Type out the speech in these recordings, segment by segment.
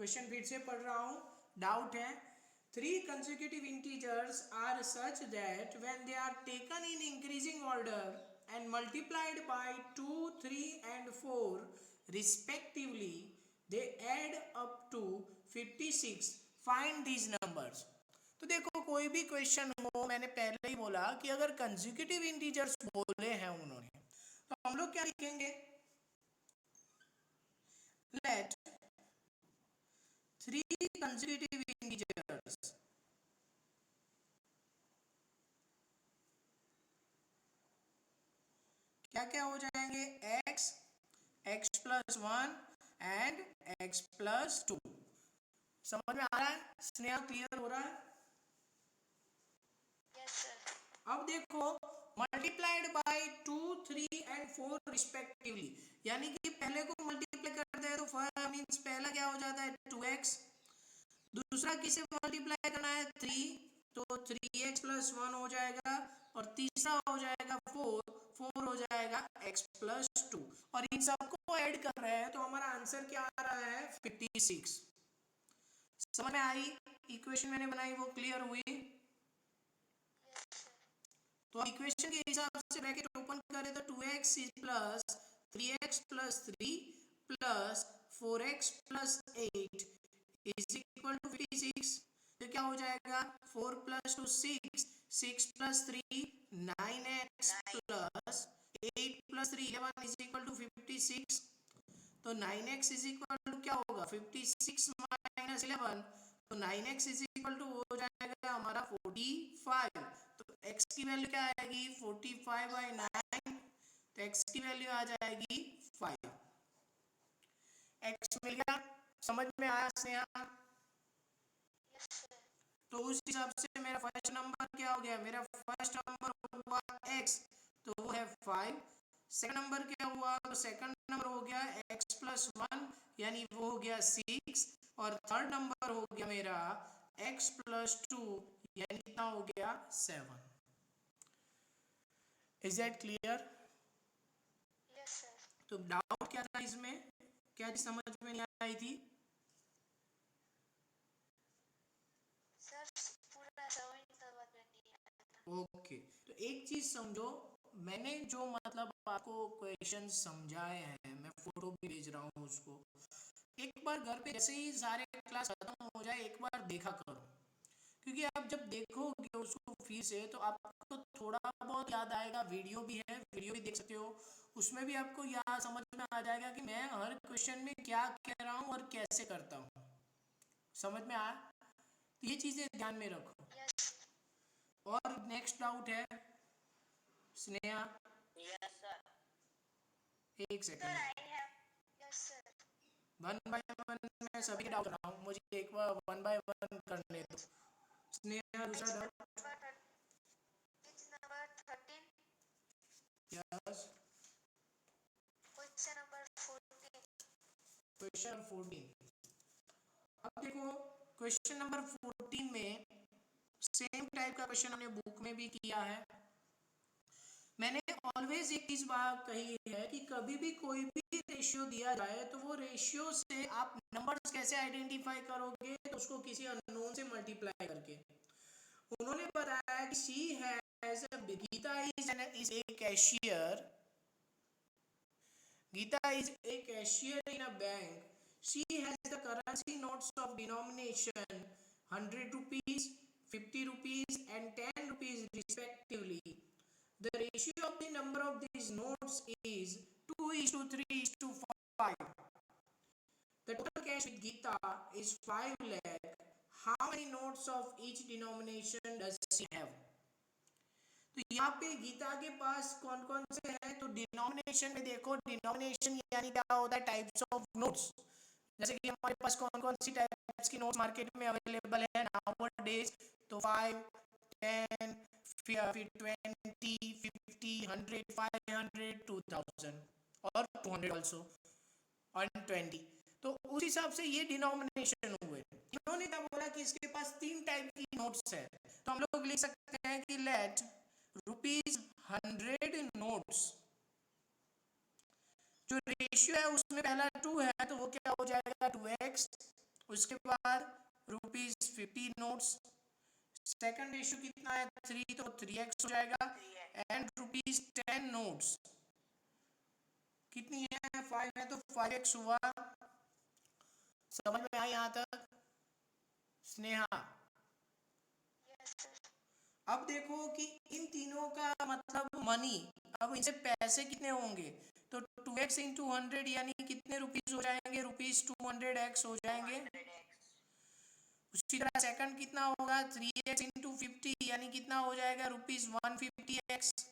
Question फिर से पढ़ रहा हूँ, डाउट है। 3 consecutive integers are such that when they are taken in increasing order and multiplied by 2, 3 and 4 respectively, they add up to 56. Find these numbers. तो देखो कोई भी क्वेश्चन हो, मैंने पहले ही बोला कि अगर कंसेक्यूटिव इंटीजर्स बोले हैं उन्होंने, तो हम लोग क्या लिखेंगे? लेट 3 consecutive integers क्या क्या हो जाएंगे? x, x plus 1 and x plus 2। समझ में आ रहा है? स्नेहा, क्लियर हो रहा है? Yes sir. अब देखो मल्टीप्लाइड बाय 2, 3 एंड 4 रिस्पेक्टिवली, यानी कि पहले को मल्टीप्लाई करते हैं तो फर्स्ट मींस पहला क्या हो जाता है? 2x। दूसरा किसे मल्टीप्लाई करना है? 3, तो 3x plus 1 हो जाएगा, और तीसरा हो जाएगा 4, 4 हो जाएगा x plus 2, और इन सबको ऐड कर रहे हैं तो हमारा आंसर क्या आ रहा है? 56। समझ में आई? इक्वेशन मैंने बनाई वो क्लियर हुई? तो इक्वेशन के हिसाब से ब्रैकेट ओपन करें तो 2x plus 3x plus 3 plus 4x plus 8 is equal to 56। तो क्या हो जाएगा? 4 plus 2 6, 6 plus 3 9x plus 8 plus 3 11 is equal to 56। तो 9x इज इक्वल टू क्या होगा? 56 माइनस 11, तो 9x इज इक्वल टू हो जाएगा हमारा 45। तो x की वैल्यू क्या आएगी? 45/9, तो x की वैल्यू आ जाएगी 5। x मिल गया? समझ में आया स्नेहा? तो उस हिसाब से मेरा फर्स्ट नंबर क्या हो गया? मेरा फर्स्ट नंबर हुआ x, तो वो है 5। सेकंड नंबर क्या हुआ? तो सेकंड नंबर हो गया x प्लस 1, यानी वो हो गया 6, और थर्ड नंबर हो गया मेरा x प्लस 2, यानी कितना हो गया? 7। Is that clear? Yes sir. तो डाउट क्या था इसमें? क्या चीज समझ में नहीं आई थी? सर पूरा समझ नहीं आया था। ओके, तो एक चीज समझो, मैंने जो मतलब आपको क्वेश्चन समझाए हैं, मैं फोटो भी भेज रहा हूँ उसको, एक बार घर पे जैसे ही सारे क्लास खत्म हो जाए एक बार देखा करो, क्योंकि आप जब देखोगे उसको फिर से तो आपको थोड़ा बहुत याद आएगा। वीडियो भी है, वीडियो भी देख सकते हो, उसमें भी आपको याद समझ में आ जाएगा कि मैं हर क्वेश्चन में क्या कह रहा हूँ और कैसे करता हूँ। समझ में आया? तो ये चीज़ें ध्यान में रखो। यस और नेक्स्ट डाउट है स्नेहा? Yes sir. एक sir second, I have yes sir. 1 by 1 मैं सभी डाउट कर रहा हूँ, मुझे एक बार 1 बाय 1 करने दो। स्नेहा, दूसरा doubt? Page number 13, yes, question number 14। Question 14। अब देखो क्वेश्चन नंबर 14 में सेम टाइप का क्वेश्चन हमने बुक में भी किया है। मैंने ऑलवेज एक चीज बात कही है कि कभी भी कोई भी रेशियो दिया जाए तो वो रेशियो से आप नंबर्स कैसे आइडेंटिफाई करोगे? तो उसको किसी अननोन से मल्टीप्लाई करके। उन्होंने बताया कि she has Geeta is a cashier, Geeta is a cashier in a bank. She has the currency notes of denomination 100 rupees, 50 rupees and 10 rupees respectively. The ratio of the number of these notes is 2:3:5. The total cash with Geeta is 5 lakh. How many notes of each denomination does she have? तो यहाँ पे गीता के पास कौन कौन से हैं? तो denomination में देखो, डिनोमिनेशन यानी क्या होता है? Types of notes. जैसे कि हमारे पास कौन कौन सी टाइप्स की नोट्स मार्केट में अवेलेबल है नाउअडेज? तो 5, 10, फिर 20, 50, 100, 500, 2000 और 200 ऑल्सो, और 20। तो उस हिसाब से ये डिनोमिनेशन हुए। इन्होंने क्या बोला कि इसके पास 3 टाइप की नोट्स है, तो हम लोग लिख सकते हैं कि लेट ₹100 नोट्स, जो रेशियो है उसमें पहला 2 है तो वो क्या हो जाएगा? 2x, उसके बाद ₹50 नोट्स, सेकंड रेशियो कितना है 3, तो 3x हो जाएगा, एंड ₹10 नोट्स कितनी है 5 है, तो 5x हुआ। समझ में आई यहाँ तक स्नेहा? Yes sir. अब देखो कि इन तीनों का मतलब मनी, अब इनसे पैसे कितने होंगे, तो 2x इंटू 100 यानी कितने रुपीज हो जाएंगे, ₹200x हो जाएंगे। उसी तरह सेकंड कितना होगा 3x इंटू 50 यानी कितना हो जाएगा ₹150x।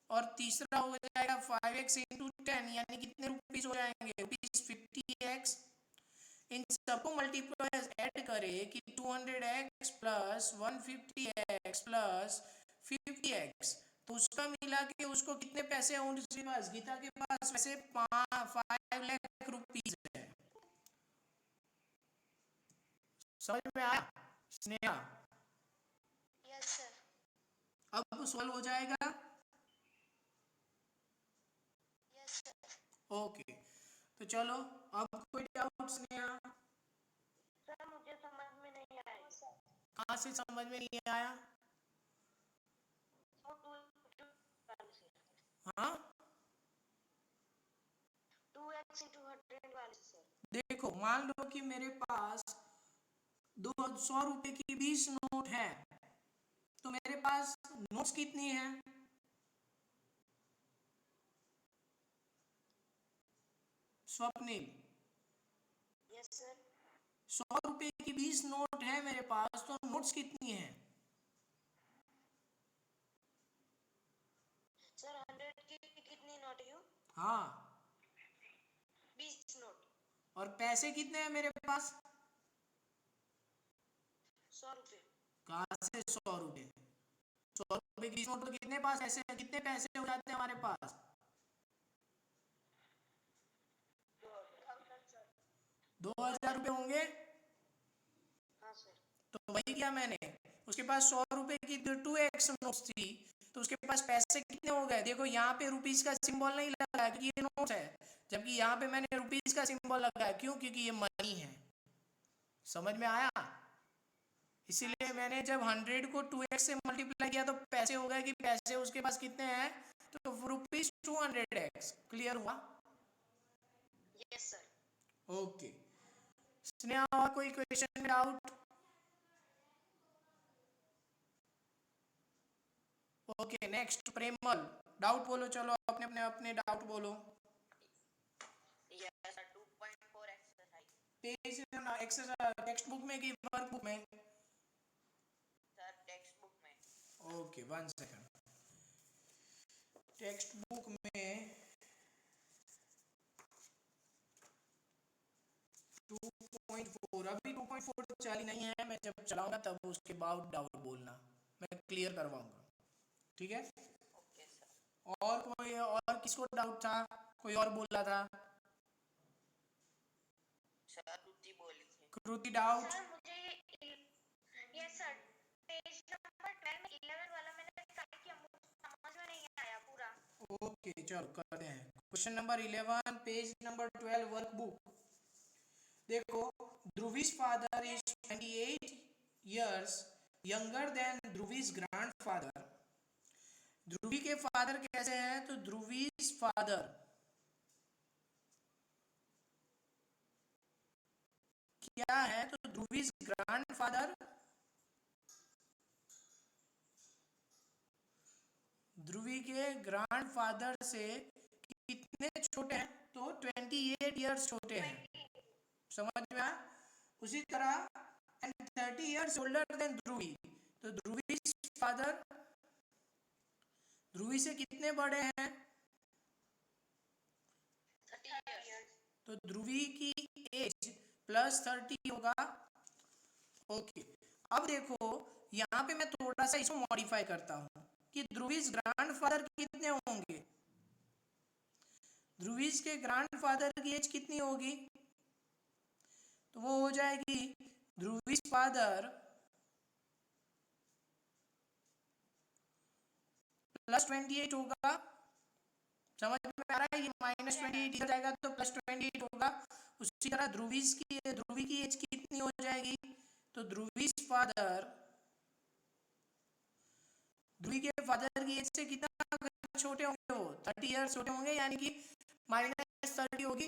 और तीसरा हो जाएगा 5x इंटू 10 यानी कितने रुपीज हो जाएंगे ₹50x। इन सबको मल्टीप्लाई ऐड करें कि 200x plus 150x plus 50x, तो उसका मिला के उसको कितने पैसे होंगे उसके पास, गीता के पास वैसे 5 लाख रुपीज है। समझ में आया स्नेहा? Yes sir. अब सॉल्व हो जाएगा। Yes sir. ओके, तो चलो अब कोई डाउट स्नेहा? सर मुझे समझ में नहीं आया। कहाँ से समझ में नहीं आया? हाँ 2x into 100 वाले सर। देखो मान लो कि मेरे पास 200 रुपए की 20 नोट है, तो मेरे पास नोट्स कितनी है, स्वप्निल? Yes sir. 100 रुपए की 20 नोट है मेरे पास, तो नोट्स कितनी है? सर 100 की कितनी नोट है? हाँ 20 नोट। और पैसे कितने हैं मेरे पास? 100 रुपए। कहाँ से 100 रुपए? 100 रुपए की 20 नोट तो कितने पास ऐसे कितने पैसे हो जाते हैं हमारे पास? 2000 रुपए होंगे। हाँ सर। तो वही किया मैंने, उसके पास 100 रुपए की 2x नोट्स थी, तो उसके पास पैसे कितने हो गए, देखो यहाँ पे रुपीस का सिंबल नहीं लगा है क्योंकि ये नोट्स है, जबकि यहाँ पे मैंने रुपीस का सिंबल लगा है, क्यों, क्योंकि ये मनी है। समझ में आया? इसीलिए मैंने जब 100 को 2x से मल्टीप्लाई किया तो पैसे हो गए कि पैसे उसके पास कितने हैं, तो ₹200x। क्लियर हुआ? Yes sir. ओके स्नेहा, और कोई क्वेश्चन में डाउट? ओके नेक्स्ट प्रेमल, डाउट बोलो, चलो अपने अपने अपने डाउट बोलो। Yes sir 2.4 exercise. Page exercise text book में कि वर्क बुक में? सर टेक्स्ट बुक में। ओके 1 सेकंड, टेक्स्ट बुक में 2.4, अभी 2.4 तो चली नहीं है, मैं जब चलाऊंगा तब उसके बाद डाउट बोलना, मैं क्लियर करवाऊंगा, ठीक है? Okay sir. और कोई, और किसको डाउट था, कोई और बोल रहा था? सर कृति बोली थी। कृति डाउट? सर मुझे यस सर पेज नंबर 12 में 11 वाला मैंने ट्राई किया, मुझे समझ में नहीं आया पूरा। ओके चलो करते हैं, question number 11 page number 12 workbook. देखो, ध्रुवी's father is 28 years younger than ध्रुवी's grandfather। ध्रुवी के फादर कैसे हैं, तो ध्रुवी's father क्या है, तो ध्रुवी's grandfather, ध्रुवी के ग्रैंडफादर से कितने छोटे हैं, तो 28 इयर्स छोटे हैं। समझ में आया? उसी तरह एंड 30 इयर्स ओल्डर देन ध्रुवी, तो ध्रुवी फादर ध्रुवी से कितने बड़े हैं, 30 इयर्स। तो ध्रुवी की एज प्लस 30 होगा। ओके अब देखो यहाँ पे मैं थोड़ा सा इसको मॉडिफाई करता हूँ कि ध्रुवीज ग्रैंडफादर कितने होंगे, ध्रुवीज के ग्रैंडफादर की एज कितनी होगी, तो वो हो जाएगी ध्रुवीज फादर प्लस 28 होगा। समझ में आ रहा है? ये -28 इधर जाएगा तो +28 होगा, उसी तरह ध्रुवी की एज कितनी हो जाएगी? तो ध्रुवी के फादर की एज से कितना छोटे होंगे? वो 30 ईयर्स छोटे होंगे, यानी कि -30 होगी।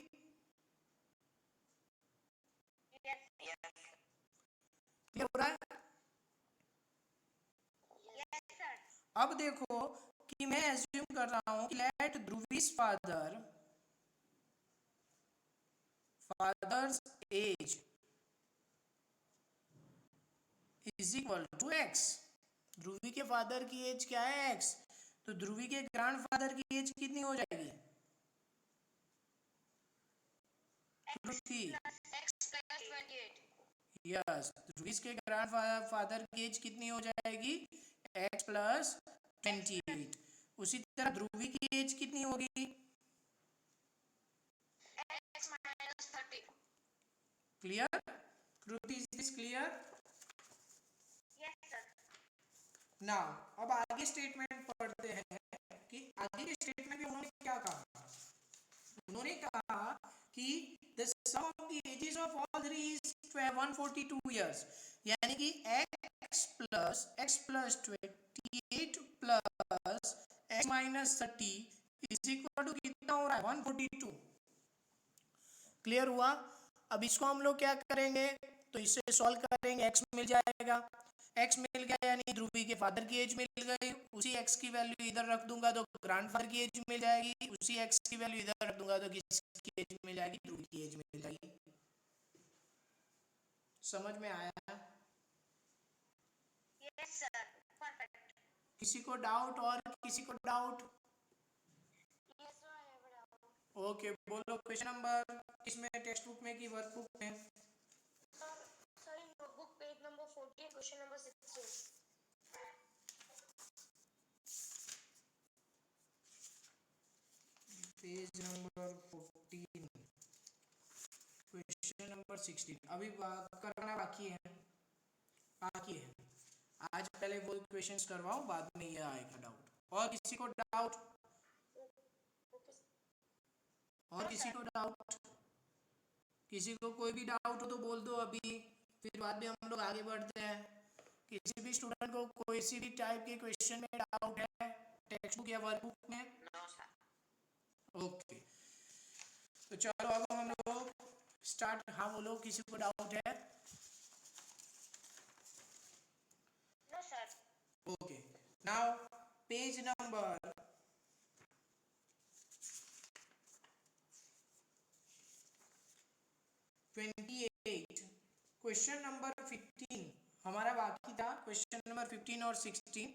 क्लियर हो रहा है? अब देखो कि मैं एज्यूम कर रहा हूं कि let Dhruvi's father's age is equal to X. Dhruvi के फादर की एज क्या है? एक्स। तो ध्रुवी के ग्रैंडफादर की एज कितनी हो जाएगी? यस, ध्रुवी के ग्रैंडफादर की एज कितनी हो जाएगी? x plus 28। उसी तरह ध्रुवी की एज कितनी होगी? Clear? Kriti, is this clear? Now अब आगे स्टेटमेंट पढ़ते हैं कि आगे के स्टेटमेंट में उन्होंने क्या कहा। उन्होंने कहा कि the sum of the ages of all three is 142 years, यानी कि x plus 28 plus x minus 30 is equal to कितना हो रहा है? 142। क्लियर हुआ? अब इसको हम लोग क्या करेंगे? तो इसे सॉल्व करेंगे, x मिल जाएगा। x मिल गया यानी ध्रुवी के फादर की एज मिल गई, उसी x की वैल्यू इधर रख दूंगा तो ग्रैंडफादर की एज मिल जाएगी, उसी x की वैल्यू इधर रख दूंगा तो किसकी एज मिल जाएगी? ध्रुवी की एज मिल जाएगी। समझ में आया? Yes sir, perfect. किसी को डाउट? और किसी को doubt? Yes sir, I have a doubt. Okay, बोलो क्वेश्चन नंबर इसमें टेक्स्ट बुक में की वर्कबुक में? Sir, sir in notebook page number 14 question number 16। Page number 14 question number 16 अभी करना बाकी है। आज पहले वो क्वेश्चंस करवाओ, बाद में ये आएगा डाउट। और किसी को डाउट? और किसी को डाउट? किसी को कोई भी डाउट हो तो बोल दो अभी, फिर बाद में हम लोग आगे बढ़ते हैं। किसी भी स्टूडेंट को कोई सी भी टाइप के क्वेश्चन में डाउट है टेक्स्ट बुक या वर्कबुक में? ओके, तो चलो अब हम लोग स्टार्ट। हाँ बोलो, किसी को डाउट है? No sir. Okay, now page number 28 question number 15 हमारा बाकी था। क्वेश्चन नंबर 15 और 16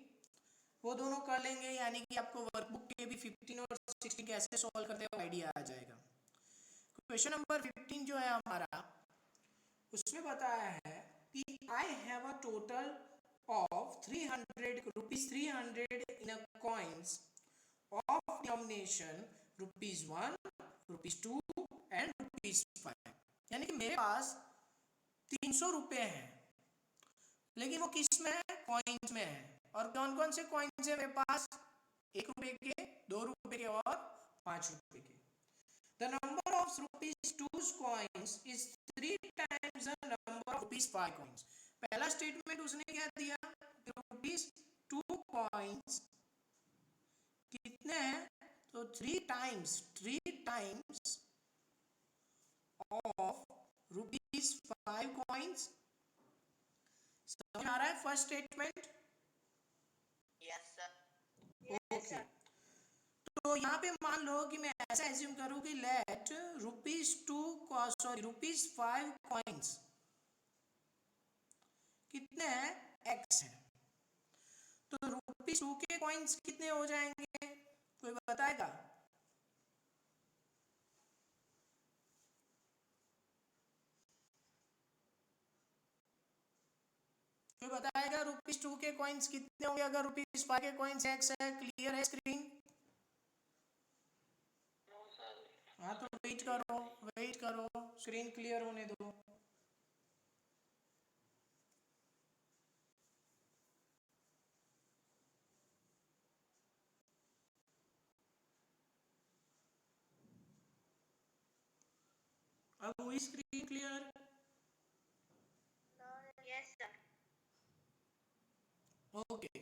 वो दोनों कर लेंगे, यानी कि आपको वर्कबुक के भी 15 और 16 कैसे सॉल्व करते हो आइडिया आ जाएगा। क्वेश्चन नंबर 15 जो है हमारा, उसमें बताया है कि I have a total of 300 rupees 300 in a coins of denomination ₹1, ₹2 and ₹5। यानी कि मेरे पास 300 रुपये हैं, लेकिन वो किस में है? कॉइन्स में है। और कौन कौन से कॉइन्स है मेरे पास? 1 रुपए के, 2 रुपए के और 5 रुपए के। The number of ₹2 coins is 3 times the number of ₹5 coins. पहला स्टेटमेंट उसने क्या दिया? ₹2 coins कितने हैं? तो 3 times of ₹5 coins। समझ आ रहा है first statement? Yes sir. Okay, तो यहाँ पे मान लो कि मैं ऐसा एज्यूम करूँ कि लेट ₹5 कॉइन्स कितने हैं? x है। तो ₹2 के कॉइन्स कितने हो जाएंगे? कोई बताएगा? कोई बताएगा ₹2 के कॉइन्स कितने होंगे अगर ₹5 के कॉइन्स x है? क्लियर है स्क्रीन? हाँ तो वेट करो, स्क्रीन क्लियर होने दो। अब screen clear? Yes sir. Okay,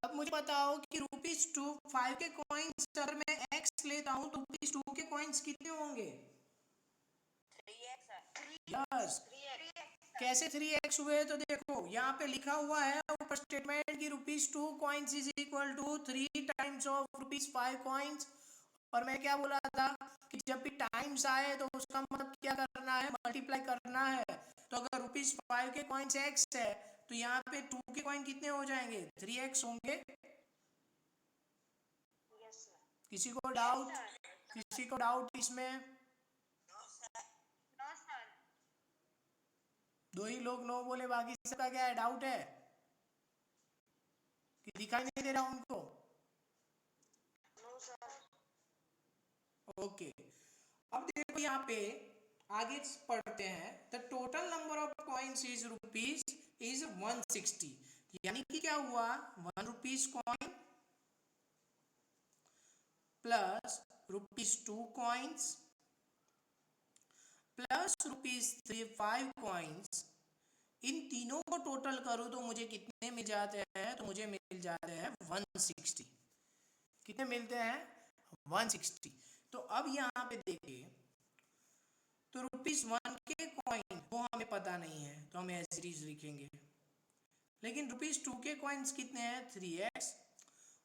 अब मुझे बताओ कि ₹2 5 के कॉइन्स अगर मैं x लेता हूँ तो ₹2 के कॉइन्स कितने होंगे? 3x sir. यस। 3x कैसे 3x हुए? तो देखो यहाँ पे लिखा हुआ है ऊपर स्टेटमेंट की ₹2 coins is equal to 3 times of ₹5 coins. और मैं क्या बोला था कि जब भी टाइम्स आए तो उसका मतलब क्या करना है, मल्टीप्लाई करना है। तो अगर ₹5 के कॉइन्स x है तो यहाँ पे 2 के कॉइन कितने हो जाएंगे? 3x होंगे। Yes sir. किसी को डाउट? किसी को डाउट इसमें? No sir. दो ही लोग नो बोले, बाकी सबका क्या है, डाउट है कि दिखाई नहीं दे रहा उनको? No sir. ओके, अब देखो यहाँ पे आगे पढ़ते हैं। The total number of coins is rupees is 160। यानी कि क्या हुआ, ₹1 coin plus ₹2 coins plus ₹5 coins, इन तीनों को टोटल करूं तो मुझे कितने मिल जाते हैं? तो मुझे मिल जाते हैं 160। कितने मिलते हैं? 160। तो अब यहाँ पे देखिए, तो ₹1 के कॉइन वो हमें पता नहीं है तो हम एज इट इज लिखेंगे। लेकिन ₹2 के कॉइन्स कितने हैं? 3x।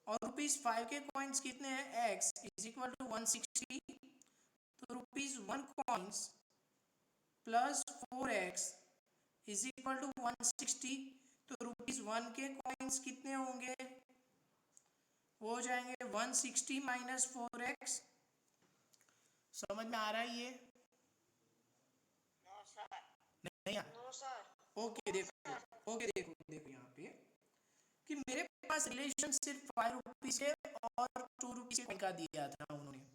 और ₹5 के कॉइन्स कितने हैं? x is equal to 160। तो ₹1 coins plus 4x is equal to 160। तो ₹1 के कॉइन्स कितने होंगे? वो हो जाएंगे 160 माइनस 4x। समझ में आ रहा है ये? No sir. नहीं आ? No sir. ओके देखो, ओके देखो देखो यहाँ पे कि मेरे पास रिलेशन सिर्फ ₹5 के और ₹2 के का दिया था उन्होंने।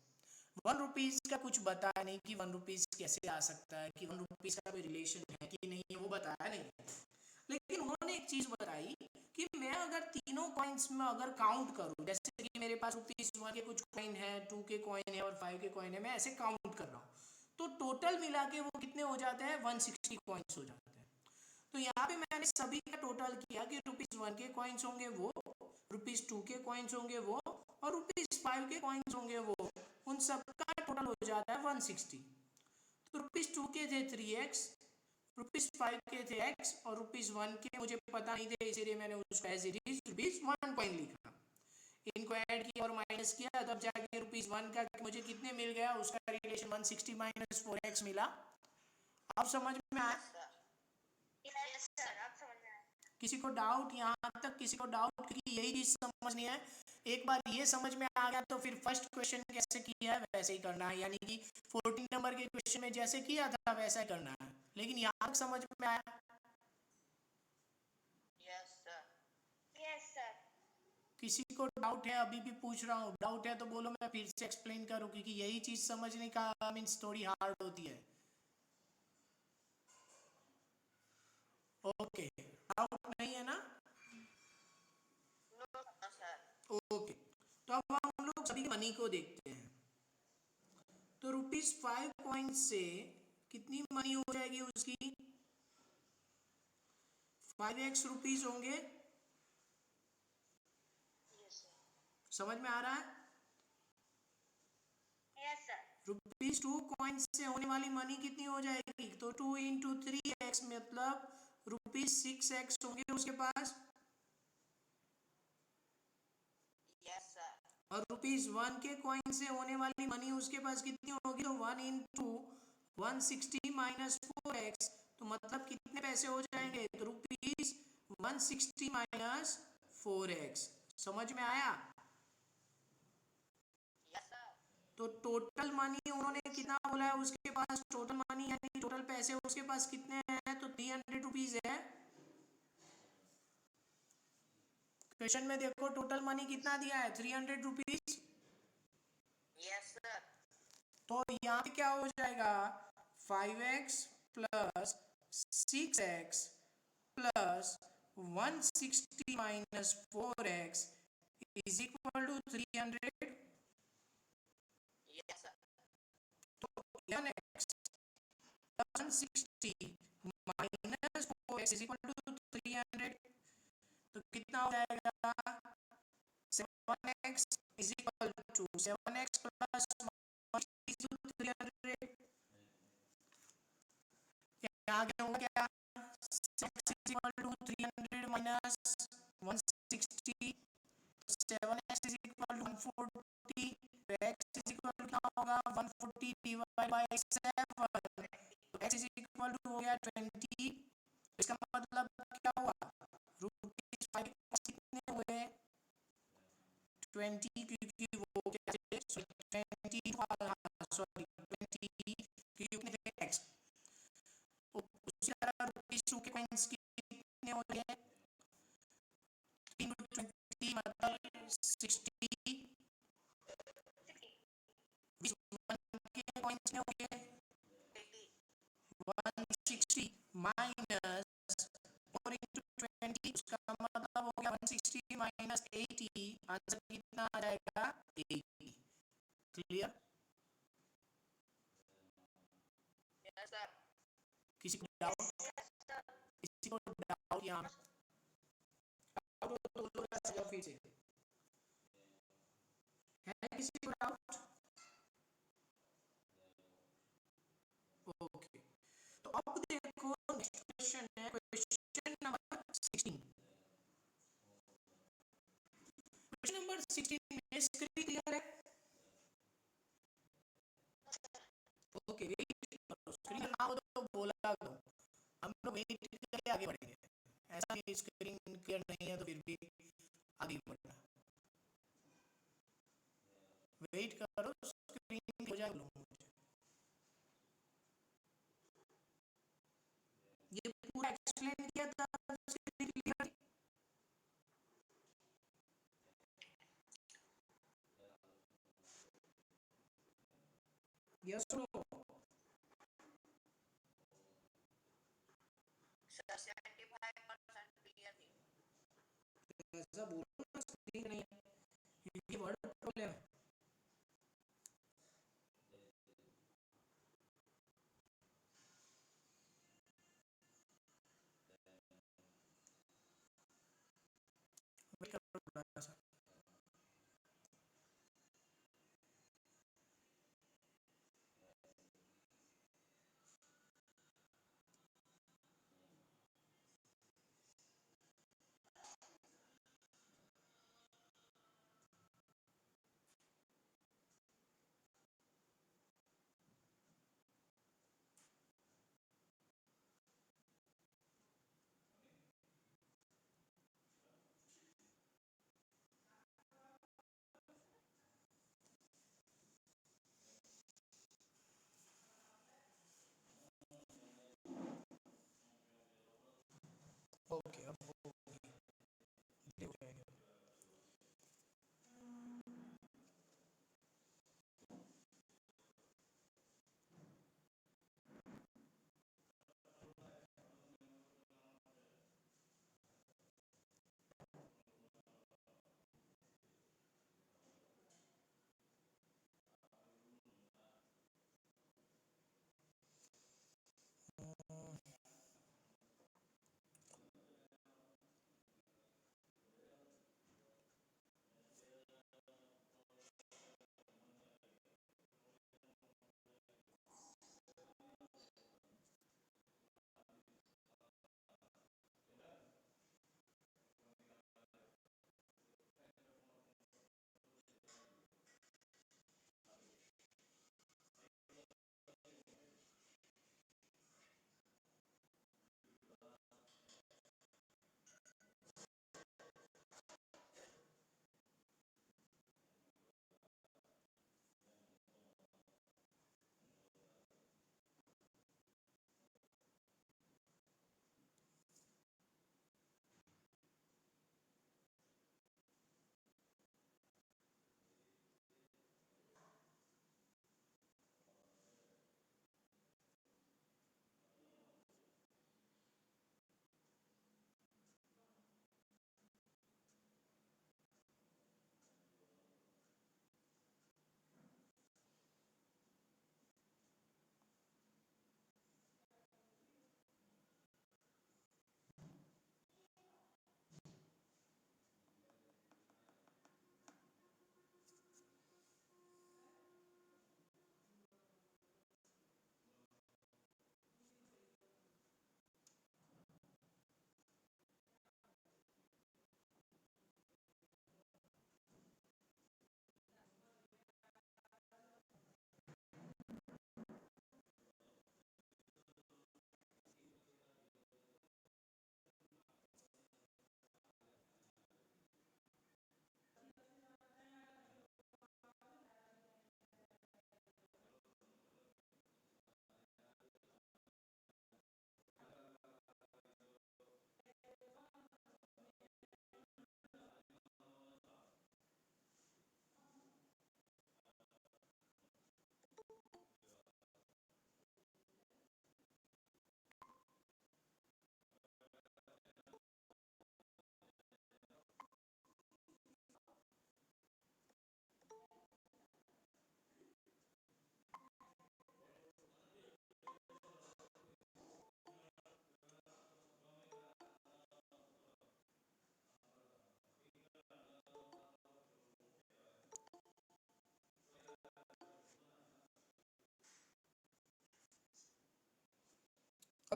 ₹1 का कुछ बताया नहीं कि ₹1 कैसे आ सकता है, कि ₹1 का कोई रिलेशन है कि नहीं है, वो बताया नहीं। लेकिन उन्होंने एक चीज बताई कि मैं अगर तीनों कॉइन्स में अगर काउंट करूं, जैसे कि मेरे पास ₹1 के कुछ कॉइन है, 2 के कॉइन है और 5 के कॉइन है, मैं ऐसे काउंट कर रहा हूँ तो टोटल मिला के वो कितने हो जाते हैं? 160 कॉइन्स हो जाते हैं। तो यहाँ पे मैंने सभी का टोटल किया कि ₹1 के कॉइन्स होंगे वो, ₹2 के कॉइन्स होंगे वो, और ₹5 के कॉइन्स होंगे वो। उन सब का टोटल हो जाता है 160। तो ₹2 के थे 3x, ₹5 के थे x, और ₹1 के मुझे पता नहीं थे, इसीलिए मैंने उसको एज इट इज ₹1 कॉइन लिखा। इनको ऐड किया और माइनस किया, तब जाके ₹1 का मुझे कितने मिल गया, उसका रिलेशन 160 माइनस 4x मिला। अब समझ में आया? यस सर, अब समझ में आया। किसी को डाउट यहाँ तक? किसी को डाउट? क्योंकि यही चीज समझनी है। एक बार ये समझ में आ गया तो फिर फर्स्ट क्वेश्चन कैसे किया है वैसे ही करना है, यानी कि 14 नंबर के क्वेश्चन में जैसे किया था वैसा ही करना है। लेकिन यहाँ तक समझ में आया? Yes sir. Yes sir. किसी को डाउट है? अभी भी पूछ रहा हूँ, डाउट है तो बोलो, मैं फिर से एक्सप्लेन करूँ, क्योंकि यही चीज समझने का मीन्स थोड़ी हार्ड होती है। ओके, डाउट नहीं है ना? No sir. ओके, तो अब हम लोग सभी मनी को देखते हैं। तो ₹5 कॉइन से कितनी मनी हो जाएगी उसकी? 5x रुपीज होंगे। Yes sir. समझ में आ रहा है? Yes sir. ₹2 कॉइन से होने वाली मनी कितनी हो जाएगी? तो 2 इंटू 3x मतलब ₹6x होंगे उसके पास। Yes sir. और ₹1 के कॉइन से होने वाली मनी उसके पास कितनी होगी? तो 1 इंटू 160 माइनस 4x, तो मतलब कितने पैसे हो जाएंगे? तो ₹160 माइनस 4x। समझ में आया? Yes sir. तो टोटल मनी उन्होंने कितना बोला है उसके पास? टोटल मनी यानी टोटल पैसे उसके पास कितने हैं? तो ₹300 है। क्वेश्चन में देखो टोटल मनी कितना दिया है? ₹300। Yes sir. तो यहाँ पे क्या हो जाएगा? 5x plus 6x plus 160 minus 4x is equal to 300। Yes sir. तो 11x 160 minus 4x is equal to 300, तो कितना हो जाएगा? 7x is equal to 7x plus 300, आगे होगा क्या? 6 is equal to 300 minus 160, 7x is equal to 140, तो x is equal to क्या होगा? 140 डिवाइड बाय 7, तो x इज इक्वल टू हो गया 20। इसका मतलब क्या हुआ? रुपीज 5 कितने हुए? 20, क्योंकि वो क्या है, सॉरी 20 क्योंकि x, उसी तरह रुपीज 2 के कॉइंस कितने हो गए? 3 मतलब 60, 1 के कॉइंस में हो गए 160 माइनस 4 इंटू 20, उसका मतलब हो गया 160 माइनस 80, आंसर कितना आ जाएगा? 80। क्लियर? Yes sir. किसी को डाउट? किसी को डाउट यहाँ? फिर से है किसी को डाउट? ओके, तो अब देखो नेक्स्ट क्वेश्चन है, क्वेश्चन नंबर 16। क्वेश्चन नंबर 16 में स्क्रीन क्लियर है? ओके, वेट करो, स्क्रीन ना हो तो बोला करो, हम लोग वेट करके आगे बढ़ेंगे। ऐसा नहीं स्क्रीन क्लियर नहीं है तो फिर भी आगे बढ़ना, वेट करो, स्क्रीन हो जाएगा। ये पूरा एक्सप्लेन किया था, screen clear? Yes no? Sir 75% clear थी। ऐसा बोलो ना, स्क्रीन नहीं है, ये वर्ड प्रॉब्लम है। वेट करो थोड़ा सा। ओके, अब हो जाएगा।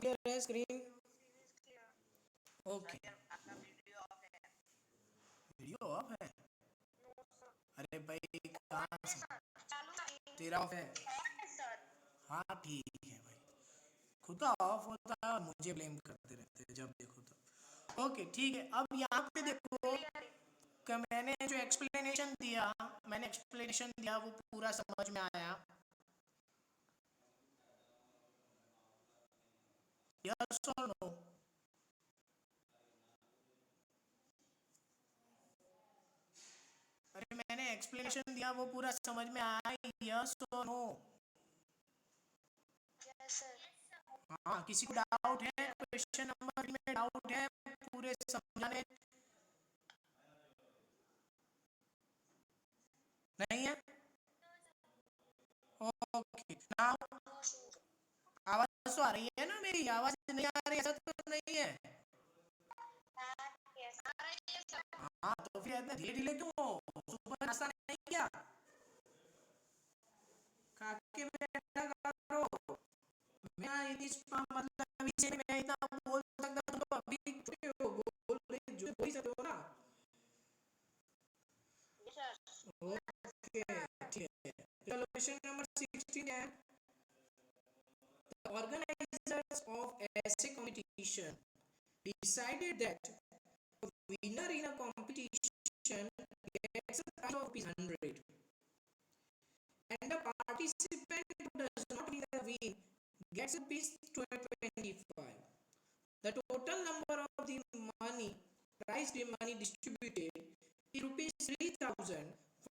क्लियर है स्क्रीन? ओके, वीडियो ऑफ है? अरे भाई कहाँ से तेरा ऑफ है? हाँ ठीक है भाई, खुद का ऑफ होता है और मुझे ब्लेम करते रहते हैं जब देखो तो। ओके ठीक है, अब यहाँ पे देखो कि मैंने जो एक्सप्लेनेशन दिया वो पूरा समझ में आया? यस और नो? अरे मैंने एक्सप्लेनेशन दिया वो पूरा समझ में आया? यस और नो? हाँ, किसी को डाउट है? क्वेश्चन नंबर में डाउट है पूरे समझाने? नहीं है? ओके नाउ आवाज तो आ रही है ना मेरी? आवाज नहीं आ रही ऐसा तो नहीं है? हाँ तो फिर इतना धीरे धीरे क्यों हो? सुबह नाश्ता नहीं किया? खा के बैठा करो। मैं मतलब इसे मैं इतना बोल सकता, तुम तो अभी चुप हो, बोल रही जो बोल ही सकते हो ना? ओके ठीक है, चलो क्वेश्चन नंबर 16 है। The organizers of essay competition decided that a winner in a competition gets a prize of ₹100 and a participant who does not win the win gets a piece 25. The total number of the money prize money distributed is rupees 3,000.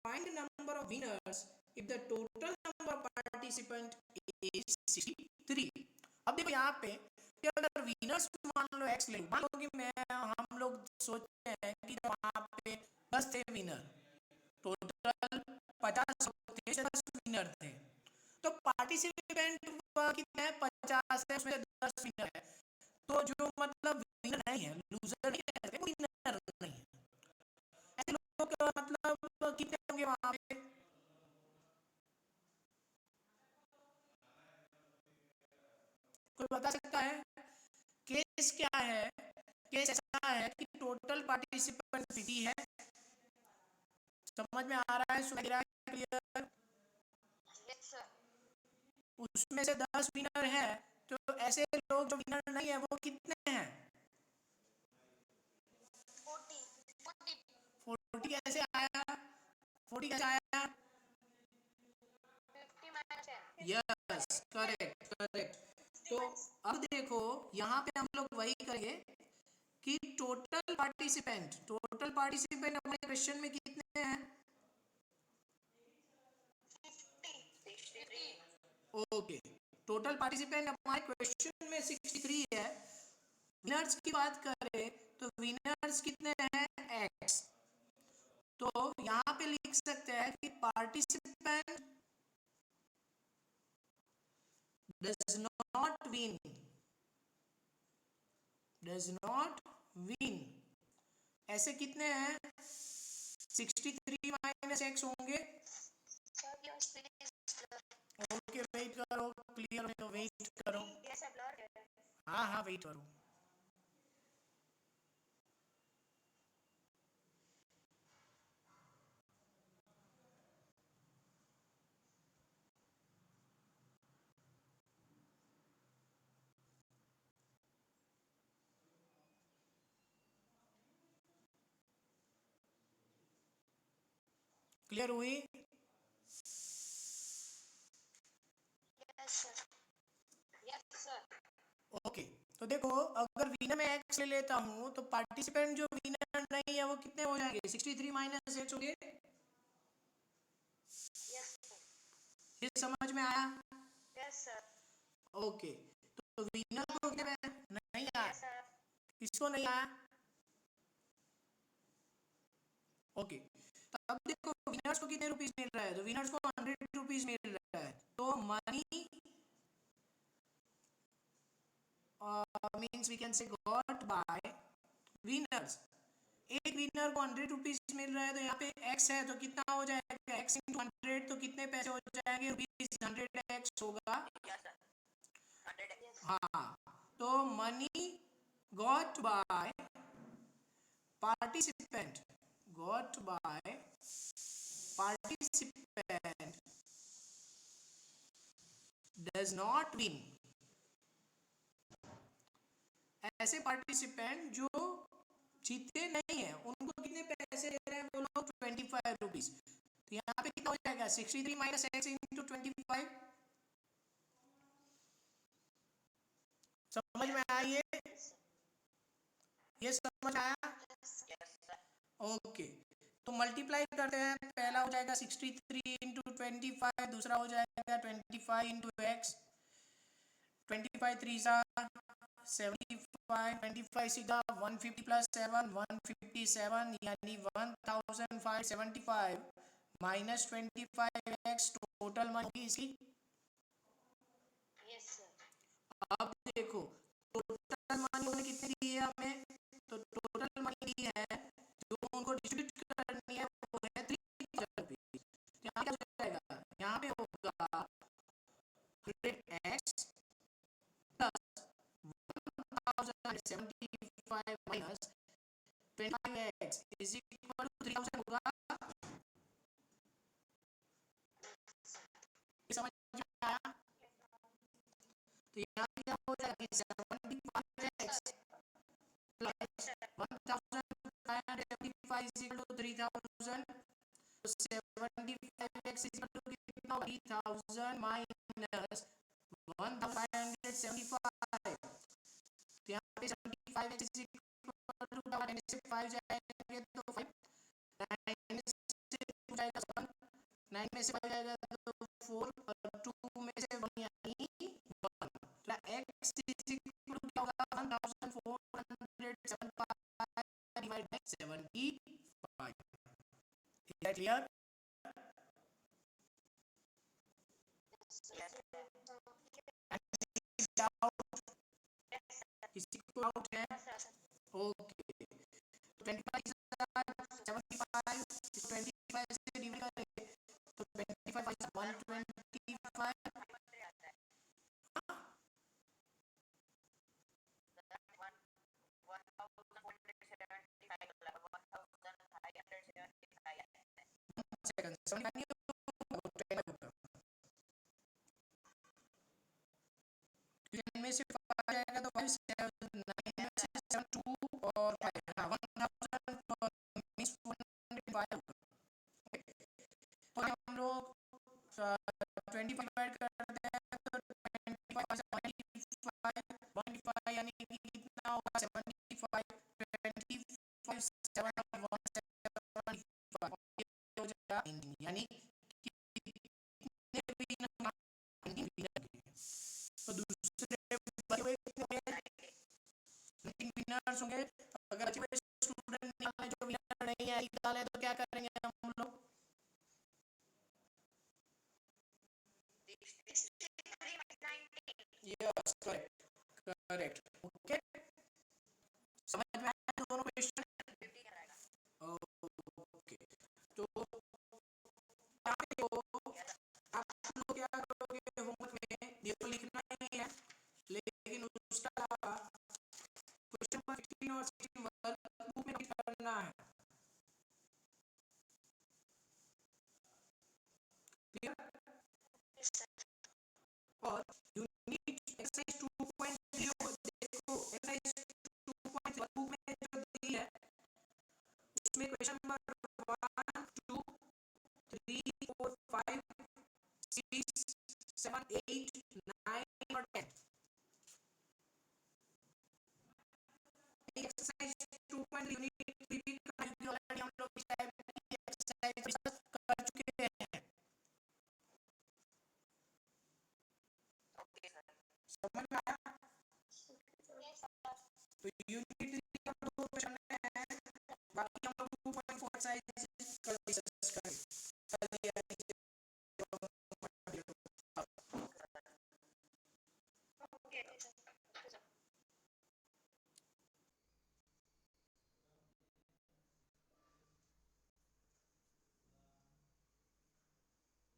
Find the number of winners if the total number of participant is 63. अब देखो यहाँ पे कि अगर winners मान लो x ले, मान लो कि मैं हम लोग सोचते हैं कि जब वहाँ पे 10 थे विनर, टोटल 50 थे, 10 विनर थे, तो पार्टिसिपेंट कितने हैं? 50 है, उसमें 10 विनर है, तो जो मतलब विनर नहीं है, लूजर नहीं है, वो विनर नहीं है, ऐसे लोग मतलब कितने होंगे वहां पे? कोई बता सकता है? केस क्या है? केस ऐसा है कि टोटल पार्टिसिपेंट 50 है, समझ में आ रहा है? सुन रहा है? क्लियर? उसमें से 10 विनर है, तो ऐसे लोग जो विनर नहीं है वो कितने हैं? 40 कैसे आया? 40 कैसे आया? Yes correct correct. तो अब देखो यहाँ पे हम लोग वही करेंगे कि टोटल पार्टिसिपेंट हमारे क्वेश्चन में कितने हैं? ओके, टोटल पार्टिसिपेंट हमारे क्वेश्चन में 63 है। विनर्स की बात करें तो विनर्स कितने हैं? एक्स। तो यहाँ पे लिख सकते हैं कि participant does not win, does not win, ऐसे कितने हैं? 63 माइनस एक्स होंगे। ओके वेट करो, क्लियर में तो वेट करो। हाँ हाँ वेट करो। क्लियर हुई? ओके तो देखो अगर विनर में एक्स ले लेता हूँ तो पार्टिसिपेंट जो विनर नहीं है वो कितने हो जाएंगे? 63 माइनस एक्स हो गए। ये समझ में आया? ओके तो विनर को क्या नहीं आया? किसको नहीं आया? ओके तो अब देखो विनर्स को कितने रुपीस मिल रहा है? तो विनर्स को 100 रुपीस मिल रहा है, तो money means we can say got by winners. एक विनर को 100 रुपीज मिल रहा है, तो यहाँ पे एक्स है तो कितना हो जाएगा? एक्स इंटू 100, तो कितने पैसे हो जाएंगे? रुपीज 100 एक्स होगा। हाँ तो money got by participant got by participant does not win. ऐसे पार्टिसिपेंट जो जीते नहीं है उनको कितने पैसे दे रहे हैं वो लोग 25 रुपीज। तो यहाँ पे कितना हो जाएगा 63 माइनस एक्स इंटू 25। समझ में आई ये समझ आया? ओके तो मल्टीप्लाई करते हैं। पहला हो जाएगा 63 इंटू 25, दूसरा हो जाएगा 25 इंटू एक्स। 25 3 सा 75, 25 सीधा 150 प्लस 7 157 यानी 1575 माइनस 25x टोटल मनी इसकी। अब देखो टोटल मनी उन्होंने कितनी दी है हमें, तो टोटल मनी दी है जो उनको डिस्ट्रीब्यूट करनी है वो है 3000 रुपीज। यहाँ क्या हो जाएगा, यहाँ पे होगा 100x plus 1075 minus 25x is equal to 3000 होगा। समझ में आया? तो यहाँ क्या हो जाएगा 75x plus 1575 is equal to 3000। तो 75x इज इक्वल टू कितना होगा 3000 माइनस 1575। तो यहाँ पे 75x इज इक्वल टू 9 से 5 जाएंगे तो 5, 9 से 2 जाएगा 7, 9 में से 5 जाएगा तो 4 और 2 में से 1 यानी 1। तो x इज इक्वल टू क्या होगा 1475 divide by 75। Is that clear? किसी को डाउट है? ओके 25 75 25 से डिवाइड करें तो 25 125। में से 5 जाएगा तो 5 9 में से 7 2 और 5 हाँ 1000 मींस 105 होगा। तो हम लोग 25 डिवाइड करते हैं तो 25 125 यानी कि कितना होगा 75 25 7 175 हो जाएगा यानी कितने विनर तो दूसरे विनर्स होंगे। अगर अच्छे स्टूडेंट निकाले जो विनर नहीं है निकाले तो क्या करेंगे हम लोग यस करेक्ट ओके समझ में आया दोनों क्वेश्चन? ओके तो आप लोग क्या करोगे होमवर्क में ये तो लिखना ही है लेकिन उसका क्वेश्चन नंबर 15 और 16 वर्कबुक में करना है। क्लियर? और यूनिट एक्सरसाइज 2.0 देखो एक्सरसाइज 2.0 वर्कबुक में जो दी है उसमें क्वेश्चन नंबर 1 2 3 4 5 6 7 8 9 और 10 एक्सरसाइज 2.0 यूनिट रिपीट करना क्योंकि ऑलरेडी हम लोग इस टाइप की एक्सरसाइज कर चुके हैं। समझ में आया? तो यूनिट